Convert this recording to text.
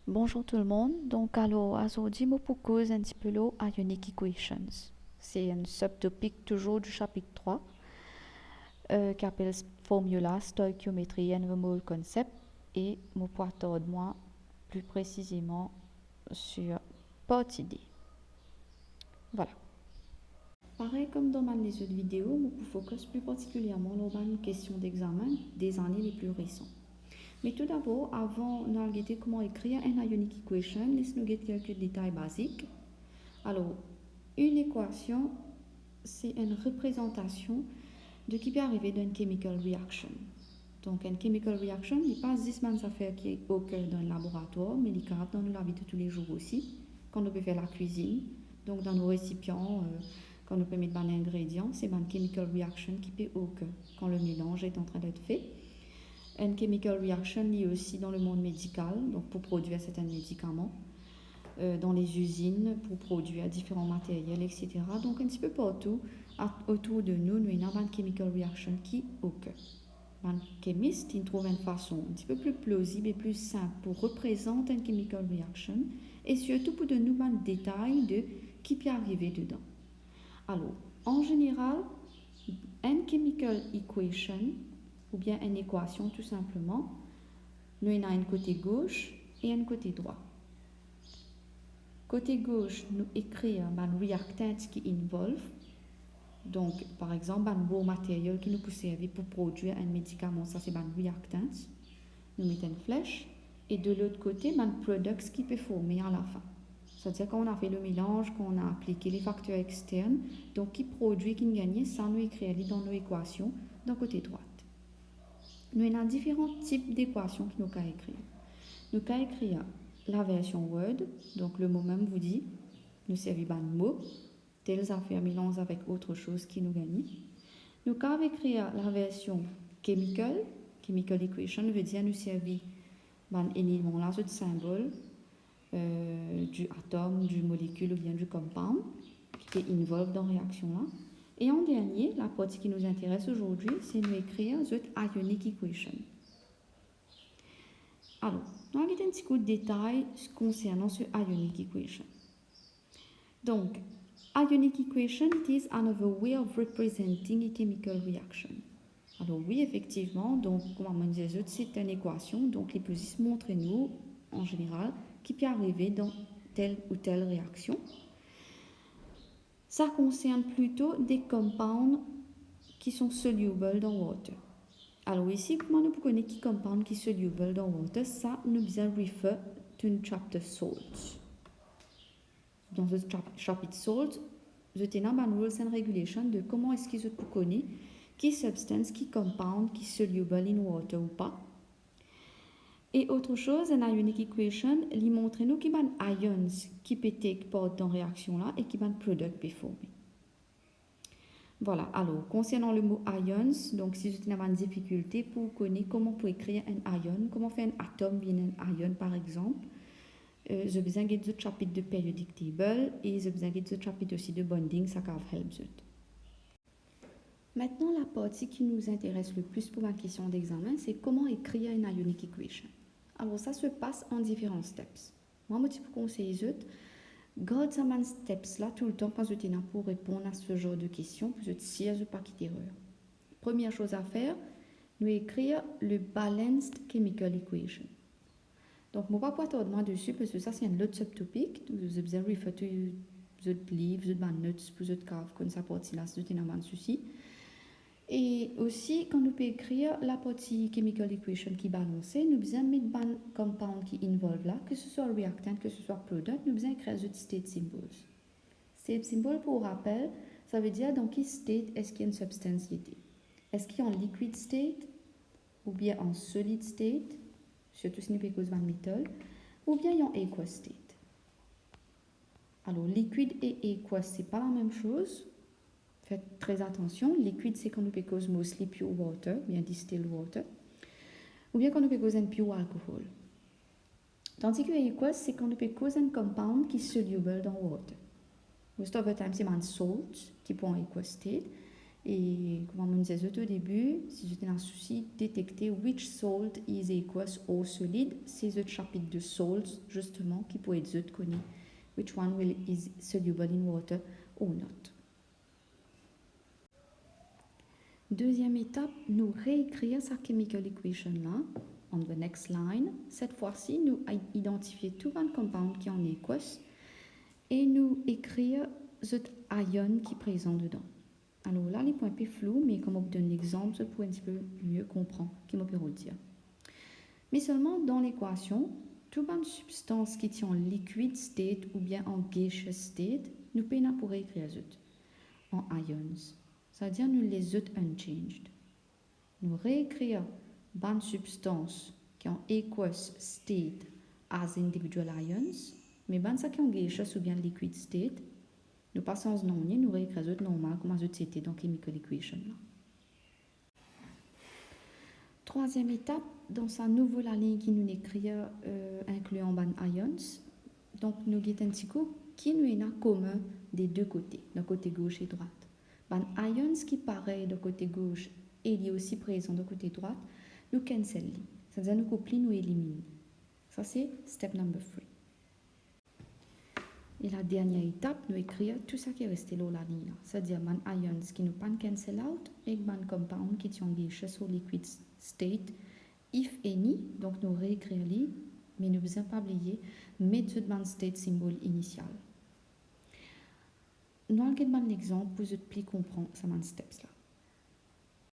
Bonjour tout le monde. Donc, alors, aujourd'hui, je propose un petit peu les ionic equations. C'est un subtopic toujours du chapitre 3 qui appelle Formula, Stoichiometry and the Mole Concept. Et je vais moi plus précisément sur partie D. Voilà. Pareil comme dans les autres vidéos, je vous focus plus particulièrement sur une question d'examen des années les plus récentes. Mais tout d'abord, avant de regarder comment écrire une ionic equation, laissez-nous regarder quelques détails basiques. Alors, une équation, c'est une représentation de ce qui peut arriver dans une chemical reaction. Donc, une chemical reaction n'est pas juste une affaire qui occure dans le laboratoire, mais qui arrive dans la vie de tous les jours aussi, quand on peut faire la cuisine, donc dans nos récipients, quand on peut mettre des ingrédients, c'est une chemical reaction qui peut occur quand le mélange est en train d'être fait. Une chemical reaction liée aussi dans le monde médical, donc pour produire certains médicaments, dans les usines, pour produire différents matériels, etc. Donc un petit peu partout autour de nous, nous avons une chemical reaction qui occure. Un chimiste, il trouve une façon un petit peu plus plausible et plus simple pour représenter une chemical reaction et surtout pour donner un détail de qui peut arriver dedans. Alors, en général, une chemical equation ou bien une équation tout simplement, nous avons un côté gauche et un côté droit. Côté gauche, nous écrivons un reactant qui involve, donc par exemple un beau matériel qui nous peut servir pour produire un médicament, ça c'est un reactant. Nous mettons une flèche et de l'autre côté, un product qui peut former à la fin. C'est-à-dire qu'on a fait le mélange, qu'on a appliqué les facteurs externes, donc qui produit, qui gagne, ça nous écrit dans nos équations d'un côté droit. Nous avons différents types d'équations que nous pouvons écrire. Nous pouvons écrire la version Word, donc le mot même vous dit, nous servons de mots, telles affaires mélangées avec autre chose qui nous gagne. Nous pouvons écrire la version chemical equation veut dire nous servir d'un élément là, de symbole du atome, du molécule ou bien du compound qui est involve dans la réaction là. Et en dernier, la partie qui nous intéresse aujourd'hui, c'est nous écrire cette ionic equation. Alors, on va regarder un petit coup de détail concernant ce ionic equation. Donc, ionic equation, it is another way of representing a chemical reaction. Alors oui, effectivement, donc comme on disait, c'est une équation, donc les peut montrer nous, en général, qui peut arriver dans telle ou telle réaction. Ça concerne plutôt des compounds qui sont solubles dans water. Alors ici, comment nous connaissons qui compound qui soluble dans water, ça nous bien refer to une chapter salt. Dans ce chapitre salt, je tenais une rules and regulations de comment est-ce qu'ils peut connaître qui substance, qui compound, qui soluble in water ou pas. Et autre chose, une ionic equation, lui montre nous qu'il y a ions qui peut take part dans la réaction là et qui va product peut former. Voilà, alors, concernant le mot ions, donc si vous avez une difficulté pour connaître comment on peut écrire un ion, comment faire un atome bien un ion par exemple, je besoin de ce chapitre de periodic table et je besoin de ce chapitre aussi de bonding, ça va help. Maintenant, la partie qui nous intéresse le plus pour la question d'examen, c'est comment écrire une ionic equation. Alors, ça se passe en différents steps. Moi, je vous conseille garde ces steps là tout le temps quand vous êtes là pour répondre à ce genre de questions, pour être sûr de ne pas quitter erreur. Première chose à faire, nous écrire le balanced chemical equation. Donc, je ne vais pas pouvoir dessus parce que ça, c'est un autre subtopic. Vous avez refer to the livres, the notes, pour the cave, comme ça, partie là, c'est un souci. Et aussi, quand nous peut écrire la partie chemical equation qui balance, nous besoin mettre un compound qui involve là, que ce soit reactant, que ce soit product, nous besoin écrire les state symbols. State symbol, pour rappel, ça veut dire dans quel state est-ce qu'il y a une substance qui était. Est-ce qu'il y a en liquid state, ou bien en solid state, surtout si nous peut cause de métal, ou bien en aqueous state. Alors, liquide et aqueous, c'est pas la même chose. Faites très attention, liquide c'est quand nous peut cause mostly pure water, bien distilled water, ou bien quand nous peut cause un pure alcohol. Tandis que aqueous c'est quand nous peut cause un compound qui est soluble dans water. Most of the time c'est un salt qui prend aqueous state, Et comme on disait au début, si j'étais dans le souci de détecter which salt is aqueous or solid, c'est le chapitre de salts justement qui peut être connu. Which one is soluble in water or not. Deuxième étape, nous réécrire sa chemical equation là, on the next line. Cette fois-ci, nous identifier tout un compound qui est en aqueous et nous écrire le ion qui est présent dedans. Alors là, les points un peu flous, mais comme on vous donne l'exemple, pour un petit peu mieux comprendre ce que je veux dire. Mais seulement dans l'équation, toute une substance qui est en liquid state ou bien en gaseous state, nous pouvons pour écrire en ions. C'est-à-dire nous les unchanged. Nous réécrire une substance qui est en aqueous state as individual ions, mais ben ça qui est en gaseous ou bien liquid state, nous passons en non, nous réécrivons normal comme c'était dans chemical equation. Troisième étape, dans sa nouvelle ligne qui nous écrit incluant ban ions, donc nous avons un petit coup qui nous est commun des deux côtés, d'un côté gauche et droite. Ban ions qui pareil de côté gauche et il est aussi présent de côté droite, nous cancel. C'est-à-dire nous couplons, nous éliminons. Ça c'est step number 3. Et la dernière étape, nous écrire tout ça qui est resté là, la ligne. C'est-à-dire man ions qui nous pas cancel out et man compound qui sont gaseous sur liquid state, if any, donc nous réécrire les, mais nous ne devons pas oublier mettre le state symbole initial. Nous allons un exemple pour vous comprendre ces steps là.